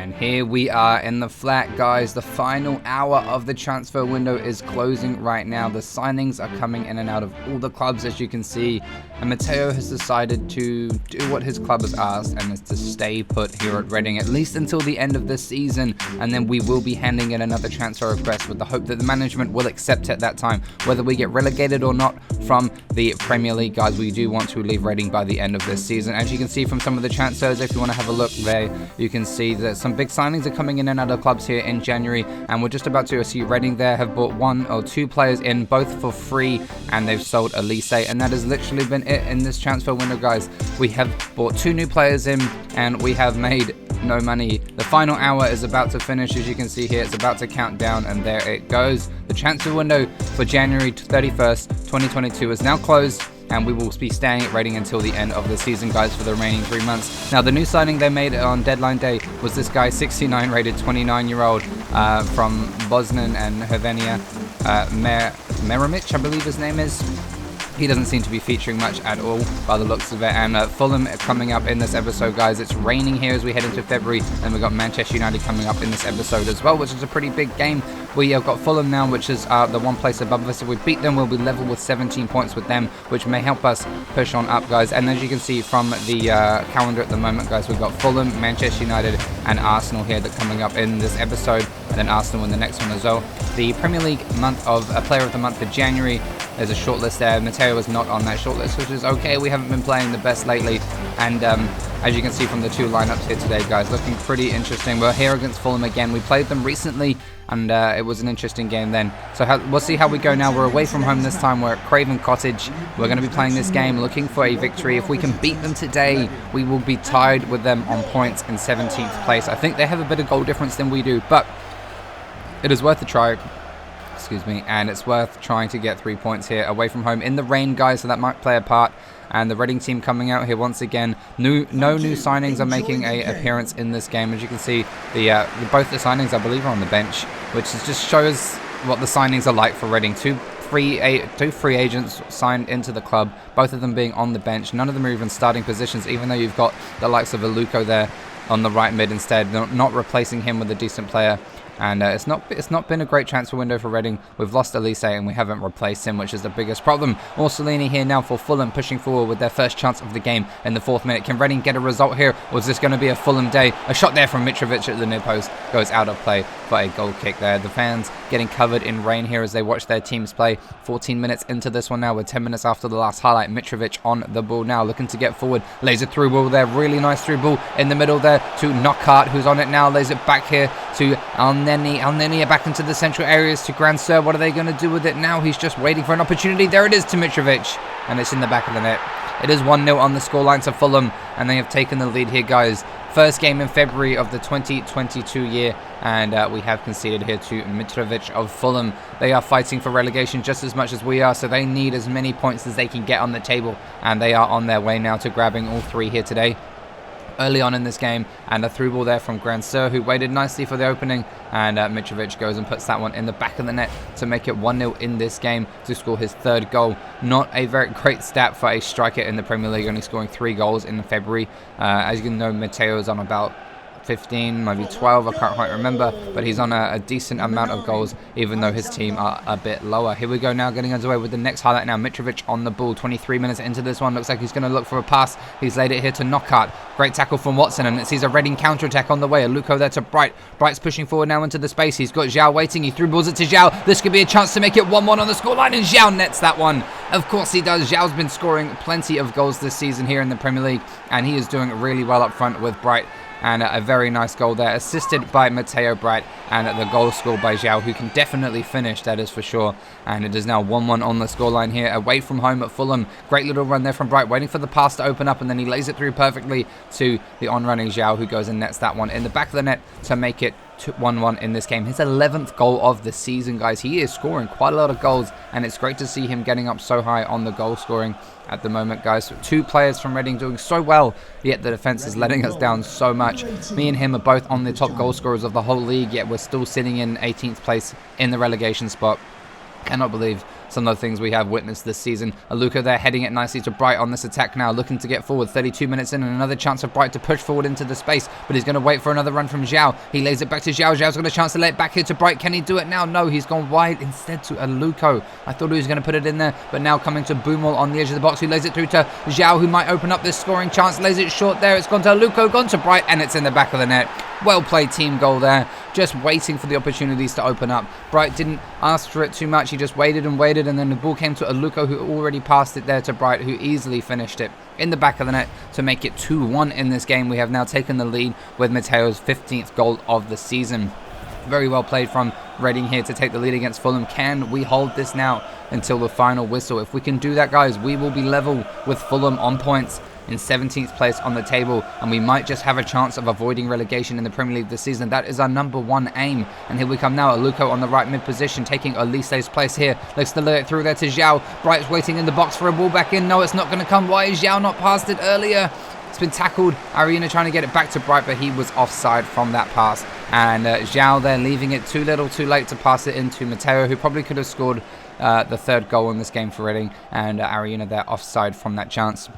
And here we are in the flat, guys. The final hour of the transfer window is closing right now. The signings are coming in and out of all the clubs, as you can see. And Mateo has decided to do what his club has asked, and it's to stay put here at Reading, at least until the end of this season. And then we will be handing in another transfer request with the hope that the management will accept at that time. Whether we get relegated or not from the Premier League, guys, we do want to leave Reading by the end of this season. As you can see from some of the transfers, if you want to have a look there, you can see that some big signings are coming in and out of clubs here in January, and we're just about to see Reading there have bought 1 or 2 players in, both for free, and they've sold Elise, and that has literally been it in this transfer window, guys. We have bought 2 new players in, and we have made no money. The final hour is about to finish, as you can see here. It's about to count down, and there it goes. The transfer window for January 31st, 2022 is now closed, and we will be staying at Reading until the end of the season, guys, for the remaining 3 months. Now, the new signing they made on deadline day was this guy, 69 rated 29-year-old from Bosnia and Herzegovina, Merimic, I believe his name is. He doesn't seem to be featuring much at all by the looks of it. And Fulham coming up in this episode, guys. It's raining here as we head into February, and we've got Manchester United coming up in this episode as well, which is a pretty big game. We have got Fulham now, which is the one place above us. If we beat them, we'll be level with 17 points with them, which may help us push on up, guys. And as you can see from the calendar at the moment, guys, we've got Fulham, Manchester United, and Arsenal here that coming up in this episode, and then Arsenal in the next one as well. The Premier League month of Player of the Month for January, there's a shortlist there. Mateo is not on that shortlist, which is okay. We haven't been playing the best lately, and as you can see from the 2 lineups here today, guys, looking pretty interesting. We're here against Fulham again. We played them recently, and it was an interesting game then. So we'll see how we go now. We're away from home this time. We're at Craven Cottage. We're going to be playing this game looking for a victory. If we can beat them today, we will be tied with them on points in 17th place. I think they have a better goal difference than we do, but it is worth a try. Excuse me, and it's worth trying to get 3 points here away from home in the rain, guys, so that might play a part. And the Reading team coming out here once again. No new signings are making an appearance in this game. As you can see, both the signings, I believe, are on the bench, which just shows what the signings are like for Reading. Two free agents signed into the club, both of them being on the bench. None of them are even starting positions, even though you've got the likes of Aluko there on the right mid instead, not replacing him with a decent player. And it's not been a great transfer window for Reading. We've lost Elise and we haven't replaced him, which is the biggest problem. Orsolini here now for Fulham, pushing forward with their first chance of the game in the 4th minute. Can Reading get a result here, or is this going to be a Fulham day? A shot there from Mitrovic at the near post goes out of play for a goal kick there. The fans getting covered in rain here as they watch their teams play. 14 minutes into this one now, with 10 minutes after the last highlight. Mitrovic on the ball now, looking to get forward. Lays a through ball there, really nice through ball in the middle there to Knockhart, who's on it now. Lays it back here to Alneni back into the central areas to Grand Sir. What are they going to do with it now? He's just waiting for an opportunity. There it is to Mitrovic, and it's in the back of the net. It is 1-0 on the scoreline to Fulham, and they have taken the lead here, guys. First game in February of the 2022 year, and we have conceded here to Mitrovic of Fulham. They are fighting for relegation just as much as we are, so they need as many points as they can get on the table, and they are on their way now to grabbing all 3 here today. Early on in this game, and a through ball there from Grand Sir, who waited nicely for the opening, and Mitrovic goes and puts that one in the back of the net to make it 1-0 in this game, to score his 3rd goal. Not a very great stat for a striker in the Premier League, only scoring 3 goals in February. As you know, Mateo is on about 15, maybe 12, I can't quite remember, but he's on a decent amount of goals, even though his team are a bit lower. Here we go now, getting underway with the next highlight now. Mitrovic on the ball, 23 minutes into this one. Looks like he's going to look for a pass. He's laid it here to Knockhart. Great tackle from Watson, and it sees a Reading counter-attack on the way. Aluko there to Bryte. Bryte's pushing forward now into the space. He's got Zhao waiting. He threw balls it to Zhao. This could be a chance to make it 1-1 on the scoreline, and Zhao nets that one. Of course he does. Zhao's been scoring plenty of goals this season here in the Premier League, and he is doing really well up front with Bryte. And a very nice goal there, assisted by Mateo Bryte, and the goal scored by Zhao, who can definitely finish, that is for sure. And it is now 1-1 on the scoreline here, away from home at Fulham. Great little run there from Bryte, waiting for the pass to open up, and then he lays it through perfectly to the on-running Zhao, who goes and nets that one in the back of the net to make it 1-1 in this game. His 11th goal of the season, guys. He is scoring quite a lot of goals, and it's great to see him getting up so high on the goal scoring at the moment, guys. 2 players from Reading doing so well, yet the defense is letting us down so much. Me and him are both on the top goal scorers of the whole league, yet we're still sitting in 18th place in the relegation spot. Cannot believe some of the things we have witnessed this season. Aluko there heading it nicely to Bryte on this attack now, looking to get forward. 32 minutes in and another chance for Bryte to push forward into the space, but he's going to wait for another run from Zhao. He lays it back to Zhao. Zhao's got a chance to lay it back here to Bryte. Can he do it now? No, he's gone wide instead to Aluko. I thought he was going to put it in there, but now coming to Boomal on the edge of the box, who lays it through to Zhao, who might open up this scoring chance. Lays it short there. It's gone to Aluko, gone to Bryte, and it's in the back of the net. Well played team goal there. Just waiting for the opportunities to open up. Bryte didn't ask for it too much. He just waited and waited, and then the ball came to Aluko, who already passed it there to Bryte, who easily finished it in the back of the net to make it 2-1 in this game. We have now taken the lead with Mateo's 15th goal of the season. Very well played from Reading here to take the lead against Fulham. Can we hold this now until the final whistle? If we can do that, guys, we will be level with Fulham on points in 17th place on the table, and we might just have a chance of avoiding relegation in the Premier League this season. That is our #1 aim. And here we come now. Aluko on the right mid position, taking Olise's place here. Looks to lay it through there to Zhao. Bryte's waiting in the box for a ball back in. No, it's not going to come. Why is Zhao not passed it earlier? It's been tackled. Arena trying to get it back to Bryte, but he was offside from that pass. And Zhao there leaving it too little too late to pass it into Mateo, who probably could have scored the third goal in this game for Reading. And Arena there offside from that chance.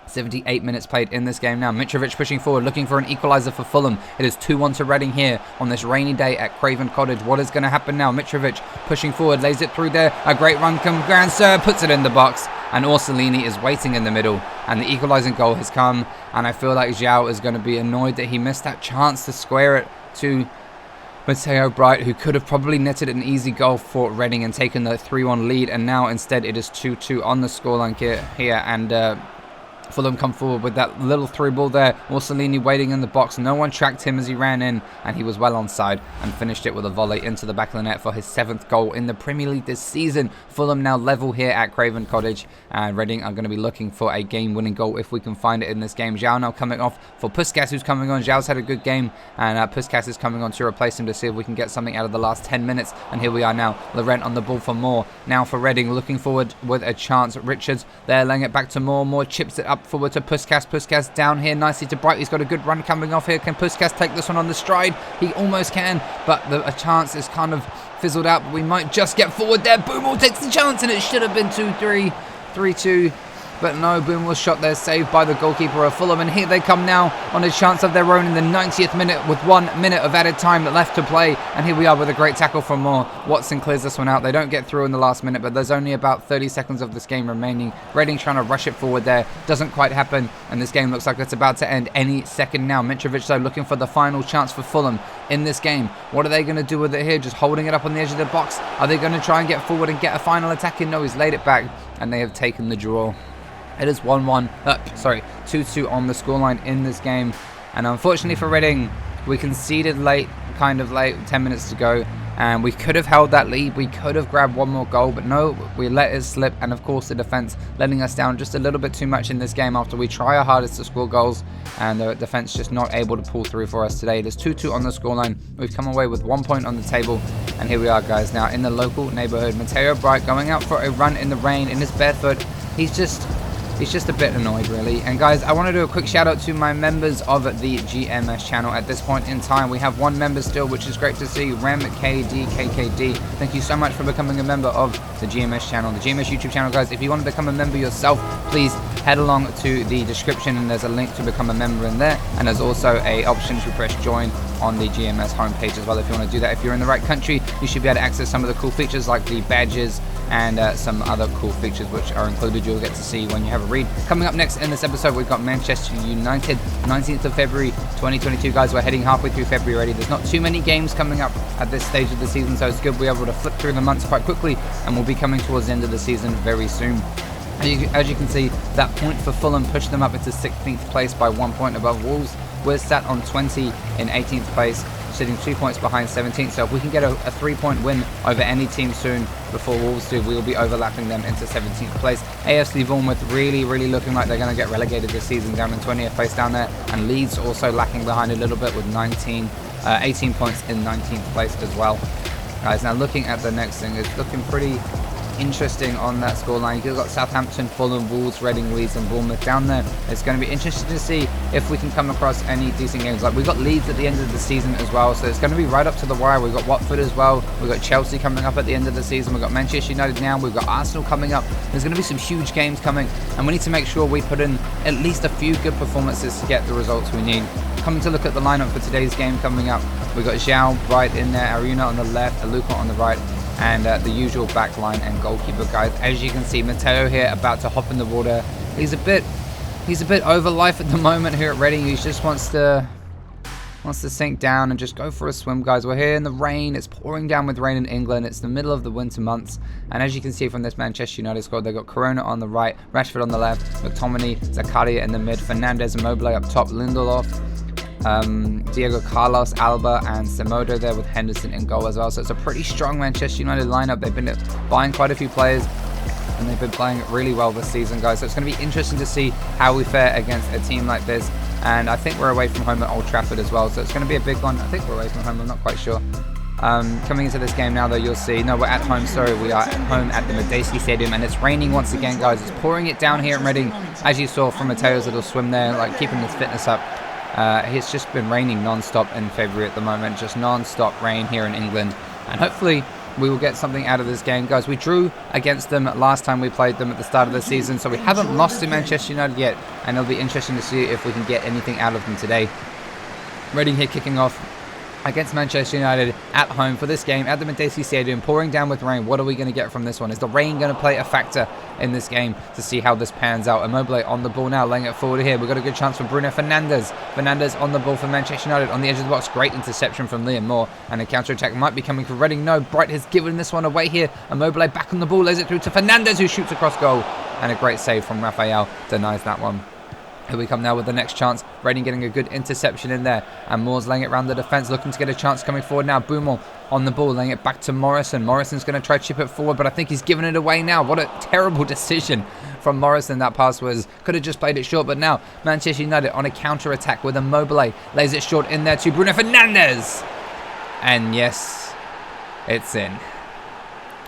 78 minutes played in this game now. Mitrovic pushing forward, looking for an equalizer for Fulham. It is 2-1 to Reading here on this rainy day at Craven Cottage. What is going to happen now? Mitrovic pushing forward, lays it through there. A great run from Grand Sir, puts it in the box. And Orsolini is waiting in the middle. And the equalizing goal has come. And I feel like Zhao is going to be annoyed that he missed that chance to square it to Mateo Bryte, who could have probably netted an easy goal for Reading and taken the 3-1 lead. And now instead it is 2-2 on the scoreline here. And Fulham come forward with that little through ball there. Orsolini waiting in the box. No one tracked him as he ran in, and he was well onside and finished it with a volley into the back of the net for his 7th goal in the Premier League this season. Fulham now level here at Craven Cottage, and Reading are going to be looking for a game-winning goal if we can find it in this game. Zhao now coming off for Puskas, who's coming on. Zhao's had a good game, and Puskas is coming on to replace him to see if we can get something out of the last 10 minutes. And here we are now. Laurent on the ball for Moore. Now for Reading, looking forward with a chance. Richards there laying it back to Moore. Moore chips it up forward to Puskas. Puskas down here nicely to Bryte. He's got a good run coming off here. Can Puskas take this one on the stride? He almost can, but a chance is kind of fizzled out. But we might just get forward there. Boomal takes the chance, and it should have been 2-3, 3-2. But no, Boomal's shot there saved by the goalkeeper of Fulham. And here they come now on a chance of their own in the 90th minute with 1 minute of added time left to play. And here we are with a great tackle from Moore. Watson clears this one out. They don't get through in the last minute, but there's only about 30 seconds of this game remaining. Reading trying to rush it forward there. Doesn't quite happen. And this game looks like it's about to end any second now. Mitrovic, though, looking for the final chance for Fulham in this game. What are they going to do with it here? Just holding it up on the edge of the box? Are they going to try and get forward and get a final attack in? No, he's laid it back. And they have taken the draw. It is 2-2 on the scoreline in this game. And unfortunately for Reading, we conceded late, 10 minutes to go. And we could have held that lead. We could have grabbed one more goal, but no, we let it slip. And of course, the defense letting us down just a little bit too much in this game after we try our hardest to score goals. And the defense just not able to pull through for us today. It is 2-2 on the scoreline. We've come away with 1 point on the table. And here we are, guys, now in the local neighborhood. Mateo Bryte going out for a run in the rain in his barefoot. He's just a bit annoyed, really. And guys, I want to do a quick shout out to my members of the GMS channel. At this point in time, we have 1 member still, which is great to see. RemKDKKD. Thank you so much for becoming a member of the GMS channel, the GMS YouTube channel, guys. If you want to become a member yourself, please head along to the description, and there's a link to become a member in there. And there's also a option to press join on the GMS homepage as well if you want to do that. If you're in the right country, you should be able to access some of the cool features like the badges and some other cool features which are included. You'll get to see when you have a read. Coming up next in this episode, we've got Manchester United, 19th of February 2022. Guys, we're heading halfway through February already. There's not too many games coming up at this stage of the season, so it's good we're able to flip through the months quite quickly, and we'll be coming towards the end of the season very soon. As you can see, that point for Fulham pushed them up into 16th place by 1 point above Wolves. We're sat on 20 in 18th place, sitting 2 points behind 17th. So if we can get a 3-point win over any team soon before Wolves do, we'll be overlapping them into 17th place. AFC Bournemouth really looking like they're going to get relegated this season, down in 20th place down there. And Leeds also lacking behind a little bit with 18 points in 19th place as well. Guys, now looking at the next thing, it's looking pretty interesting on that scoreline. You've got Southampton, Fulham, Wolves, Reading, Leeds and Bournemouth down there. It's going to be interesting to see if we can come across any decent games. Like, we've got Leeds at the end of the season as well, so it's going to be right up to the wire. We've got Watford as well. We've got Chelsea coming up at the end of the season. We've got Manchester United now. We've got Arsenal coming up. There's going to be some huge games coming, and we need to make sure we put in at least a few good performances to get the results we need. Coming to look at the lineup for today's game coming up, we've got Mateo Bryte in there, Aruna on the left, Aluka on the right, and the usual back line and goalkeeper guys. As you can see, Mateo here about to hop in the water. He's a bit over life at the moment here at Reading. He just wants to sink down and just go for a swim, guys. We're here in the rain. It's pouring down with rain in England. It's the middle of the winter months, and as you can see from this Manchester United squad, they've got Corona on the right, Rashford on the left, McTominay, Zakaria in the mid, Fernandes and Immobile up top, Lindelof, Diego Carlos, Alba and Semedo there with Henderson in goal as well. So it's a pretty strong Manchester United lineup. They've been buying quite a few players, and they've been playing really well this season, guys. So it's going to be interesting to see how we fare against a team like this. And I think we're away from home at Old Trafford as well, so it's going to be a big one. I think we're away from home, I'm not quite sure. Coming into this game now, though, you'll see, no, we're at home, sorry, we are at home at the Mateo Stadium, and it's raining once again, guys. It's pouring it down here in Reading, as you saw from Mateo's little swim there, like keeping his fitness up. It's just been raining non-stop in February at the moment, just non-stop rain here in England, and hopefully we will get something out of this game, guys. We drew against them last time we played them at the start of the season, so we haven't lost to Manchester United yet, and it'll be interesting to see if we can get anything out of them today. Reading here kicking off against Manchester United at home for this game at the Mateo Stadium, pouring down with rain. What are we going to get from this one? Is the rain going to play a factor in this game to see how this pans out? Immobile on the ball now, laying it forward here. We've got a good chance from Bruno Fernandes. Fernandes on the ball for Manchester United on the edge of the box. Great interception from Liam Moore, and a counter-attack might be coming for Reading. No, Bryte has given this one away here. Immobile back on the ball, lays it through to Fernandes, who shoots across goal, and a great save from Raphael denies that one. Here we come now with the next chance. Reading getting a good interception in there, and Moore's laying it around the defence, looking to get a chance coming forward now. Boomer on the ball, laying it back to Morrison. Morrison's going to try to chip it forward, but I think he's given it away now. What a terrible decision from Morrison. That pass could have just played it short, but now Manchester United on a counter-attack with Immobile. Lays it short in there to Bruno Fernandes. And yes, it's in.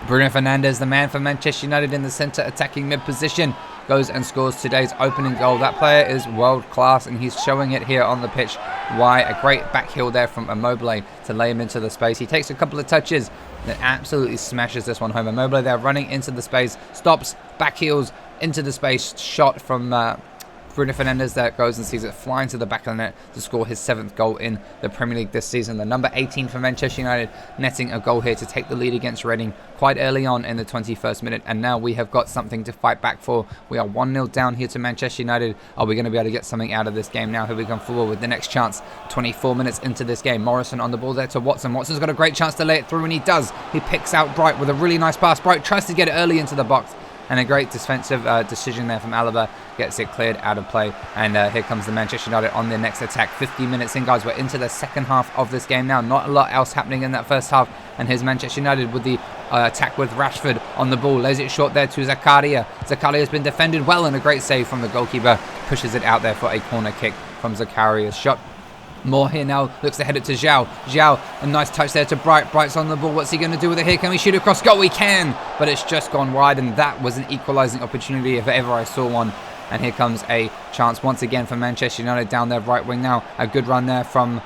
Bruno Fernandes, the man for Manchester United in the centre attacking mid position, goes and scores today's opening goal. That player is world class, and he's showing it here on the pitch. Why? A great back heel there from Immobile to lay him into the space. He takes a couple of touches and absolutely smashes this one home. Immobile there running into the space, stops, back heels into the space, shot from Bruno Fernandes that goes and sees it flying to the back of the net to score his 7th goal in the Premier League this season. The number 18 for Manchester United netting a goal here to take the lead against Reading quite early on in the 21st minute, and now we have got something to fight back for. We are 1-0 down here to Manchester United. Are we going to be able to get something out of this game now? Here we come forward with the next chance. 24 minutes into this game. Morrison on the ball there to Watson. Watson's got a great chance to lay it through, and he does. He picks out Bryte with a really nice pass. Bryte tries to get it early into the box, and a great defensive decision there from Alaba gets it cleared out of play. And here comes the Manchester United on their next attack. 50 minutes in, guys. We're into the second half of this game now. Not a lot else happening in that first half. And here's Manchester United with the attack with Rashford on the ball. Lays it short there to Zakaria. Zakaria has been defended well, and a great save from the goalkeeper. Pushes it out there for a corner kick from Zakaria's shot. Moore here now, looks to head it to Zhao. Zhao, a nice touch there to Bryte. Bryte's on the ball. What's he going to do with it here? Can we shoot across goal? We can, but it's just gone wide, and that was an equalising opportunity if ever I saw one. And here comes a chance once again for Manchester United down their right wing now. A good run there from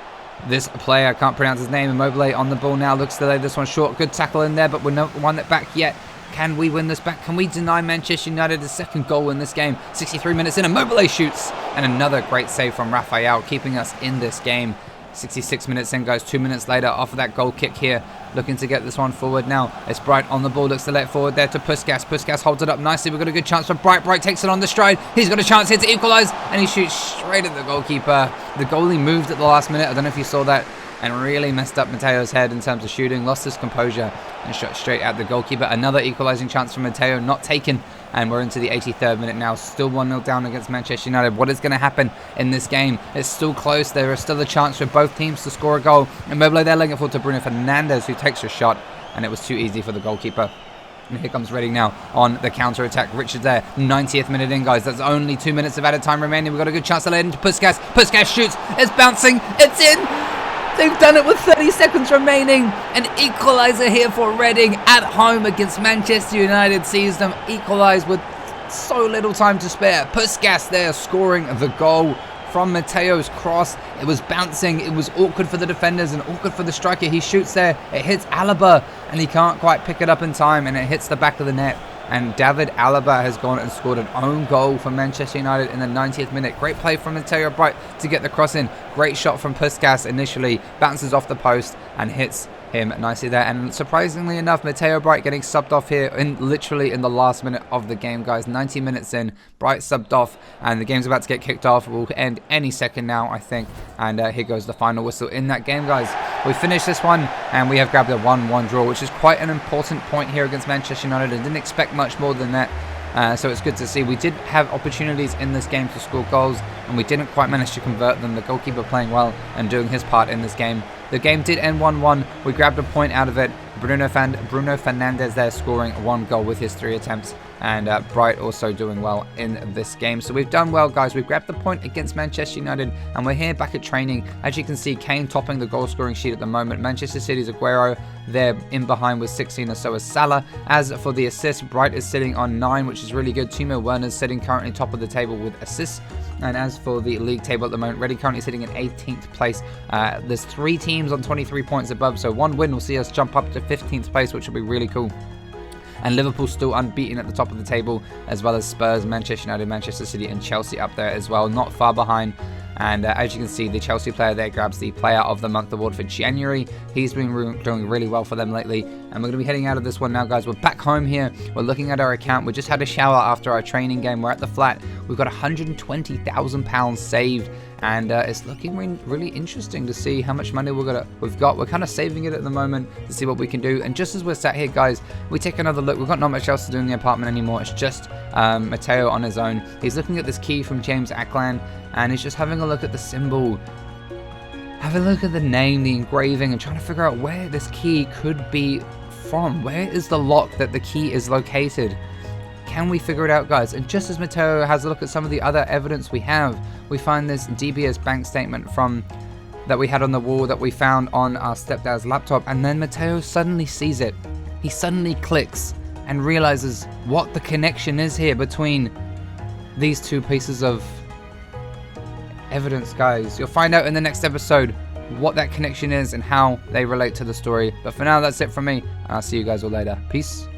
this player. I can't pronounce his name. Immobile on the ball now, looks to lay this one short. Good tackle in there, but we're not won it back yet. Can we win this back? Can we deny Manchester United a second goal in this game? 63 minutes in, Immobile shoots, and another great save from Raphael, keeping us in this game. 66 minutes in, guys. 2 minutes later, off of that goal kick here, looking to get this one forward now. It's Bryte on the ball, looks to let it forward there to Puskas. Puskas holds it up nicely. We've got a good chance for Bryte. Bryte takes it on the stride. He's got a chance here to equalise, and he shoots straight at the goalkeeper. The goalie moved at the last minute. I don't know if you saw that, and really messed up Mateo's head in terms of shooting. Lost his composure and shot straight at the goalkeeper. Another equalising chance from Mateo, not taken. And we're into the 83rd minute now. Still 1-0 down against Manchester United. What is going to happen in this game? It's still close. There is still a chance for both teams to score a goal. And Immobile there laying it forward to Bruno Fernandes, who takes a shot. And it was too easy for the goalkeeper. And here comes Reading now on the counter-attack. Richard there, 90th minute in, guys. That's only 2 minutes of added time remaining. We've got a good chance to lay it into Puskas. Puskas shoots. It's bouncing. It's in. They've done it with 30 seconds remaining. An equalizer here for Reading at home against Manchester United sees them equalize with so little time to spare. Puskas there scoring the goal from Mateo's cross. It was bouncing, it was awkward for the defenders and awkward for the striker. He shoots there, it hits Alaba and he can't quite pick it up in time, and it hits the back of the net. And David Alaba has gone and scored an own goal for Manchester United in the 90th minute. Great play from Mateo Bryte to get the cross in. Great shot from Puskas initially. Bounces off the post and hits him nicely there. And surprisingly enough, Mateo Bryte getting subbed off here literally in the last minute of the game, guys. 90 minutes in, Bryte subbed off and the game's about to get kicked off. Will end any second now, I think. And here goes the final whistle in that game, guys. We finished this one and we have grabbed a 1-1 draw, which is quite an important point here against Manchester United. I didn't expect much more than that. So it's good to see. We did have opportunities in this game to score goals and we didn't quite manage to convert them. The goalkeeper playing well and doing his part in this game. The game did end 1-1. We grabbed a point out of it. Bruno Fernandes there scoring one goal with his 3 attempts. And Bryte also doing well in this game. So we've done well, guys. We've grabbed the point against Manchester United and we're here back at training. As you can see, Kane topping the goal scoring sheet at the moment. Manchester City's Aguero there in behind with 16, or so is Salah. As for the assists, Bryte is sitting on 9, which is really good. Timo Werner's sitting currently top of the table with assists. And as for the league table at the moment, Reading currently sitting in 18th place. There's 3 teams on 23 points above, so one win will see us jump up to 15th place, which will be really cool. And Liverpool still unbeaten at the top of the table, as well as Spurs, Manchester United, Manchester City and Chelsea up there as well, not far behind. And as you can see, the Chelsea player there grabs the Player of the Month award for January. He's been doing really well for them lately. And we're going to be heading out of this one now, guys. We're back home here. We're looking at our account. We just had a shower after our training game. We're at the flat. We've got £120,000 saved. And it's looking really interesting to see how much money we've got. We're kind of saving it at the moment to see what we can do. And just as we're sat here, guys, we take another look. We've got not much else to do in the apartment anymore. It's just Mateo on his own. He's looking at this key from James Ackland, and he's just having a look at the symbol, having a look at the name, the engraving, and trying to figure out where this key could be from. Where is the lock that the key is located? Can we figure it out, guys? And just as Mateo has a look at some of the other evidence we have, we find this DBS bank statement that we had on the wall that we found on our stepdad's laptop, and then Mateo suddenly sees it. He suddenly clicks and realizes what the connection is here between these 2 pieces of evidence, guys. You'll find out in the next episode what that connection is and how they relate to the story. But for now, that's it from me, and I'll see you guys all later. Peace.